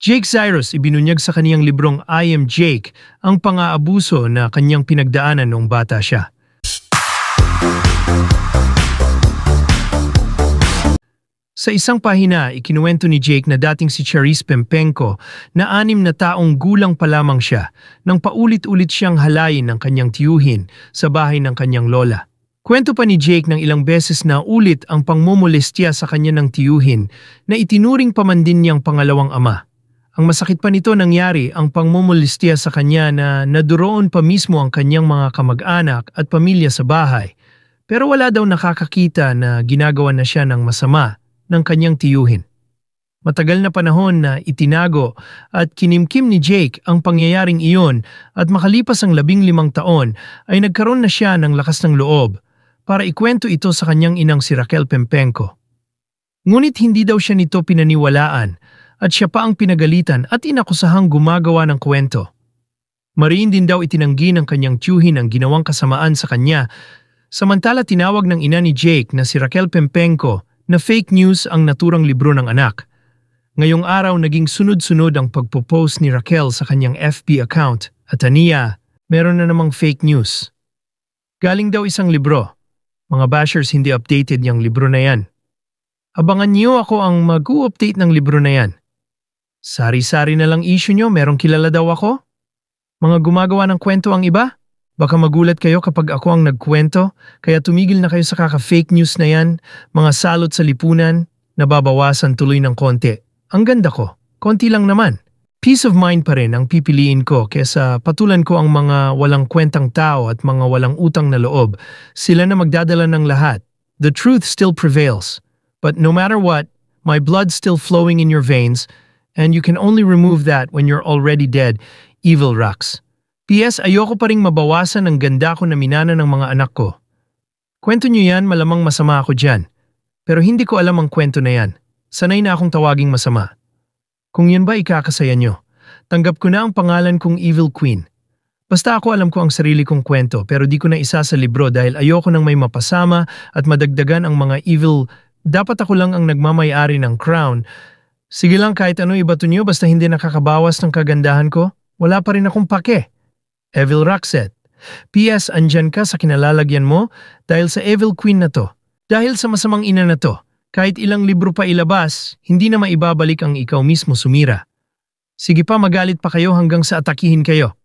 Jake Cyrus ibinunyag sa kaniyang librong I Am Jake ang pang-aabuso na kanyang pinagdaanan noong bata siya. Sa isang pahina, ikinuwento ni Jake na dating si Charis Pempenko na 6 na taong gulang pa lamang siya nang paulit-ulit siyang halayin ng kanyang tiyuhin sa bahay ng kanyang lola. Kwento pa ni Jake ng ilang beses na ulit ang pangmumolestya sa kanya ng tiyuhin na itinuring pa man din niyang pangalawang ama. Ang masakit pa nito nangyari ang pangmumolestya sa kanya na naduroon pa mismo ang kanyang mga kamag-anak at pamilya sa bahay. Pero wala daw nakakakita na ginagawa na siya ng masama ng kanyang tiyuhin. Matagal na panahon na itinago at kinimkim ni Jake ang pangyayaring iyon at makalipas ang 15 taon ay nagkaroon na siya ng lakas ng loob para ikwento ito sa kanyang inang si Raquel Pempenko. Ngunit hindi daw siya nito pinaniwalaan at siya pa ang pinagalitan at inakusahang gumagawa ng kwento. Mariin din daw itinanggi ng kanyang tiyuhin ang ginawang kasamaan sa kanya, samantala tinawag ng ina ni Jake na si Raquel Pempenko na fake news ang naturang libro ng anak. Ngayong araw naging sunod-sunod ang pagpo-post ni Raquel sa kanyang FB account at aniya, meron na namang fake news. Galing daw isang libro. Mga bashers hindi updated yung libro na yan. Abangan niyo ako ang mag-u-update ng libro na yan. Sari-sari na lang issue nyo, merong kilala daw ako? Mga gumagawa ng kwento ang iba? Baka magulat kayo kapag ako ang nagkwento, kaya tumigil na kayo sa kaka-fake news na yan, mga salot sa lipunan, nababawasan tuloy ng konti. Ang ganda ko, konti lang naman. Peace of mind pa rin ang pipiliin ko kesa patulan ko ang mga walang kwentang tao at mga walang utang na loob. Sila na magdadala ng lahat. The truth still prevails. But no matter what, my blood's still flowing in your veins, and you can only remove that when you're already dead, Evil Rax. P.S. Ayoko pa ring mabawasan ang ganda ko na minana ng mga anak ko. Kwento nyo yan, malamang masama ako dyan. Pero hindi ko alam ang kwento na yan. Sanay na akong tawaging masama. Kung yan ba ikakasaya nyo, tanggap ko na ang pangalan kong Evil Queen. Basta ako alam ko ang sarili kong kwento pero di ko na isa sa libro dahil ayoko nang may mapasama at madagdagan ang mga evil. Dapat ako lang ang nagmamay-ari ng crown. Sige lang kahit ano ibato nyo basta hindi nakakabawas ng kagandahan ko, wala pa rin akong pake. Evil Roxette. P.S. Andyan ka sa kinalalagyan mo dahil sa Evil Queen na to. Dahil sa masamang ina na to, kahit ilang libro pa ilabas, hindi na maibabalik ang ikaw mismo sumira. Sige pa magalit pa kayo hanggang sa atakihin kayo.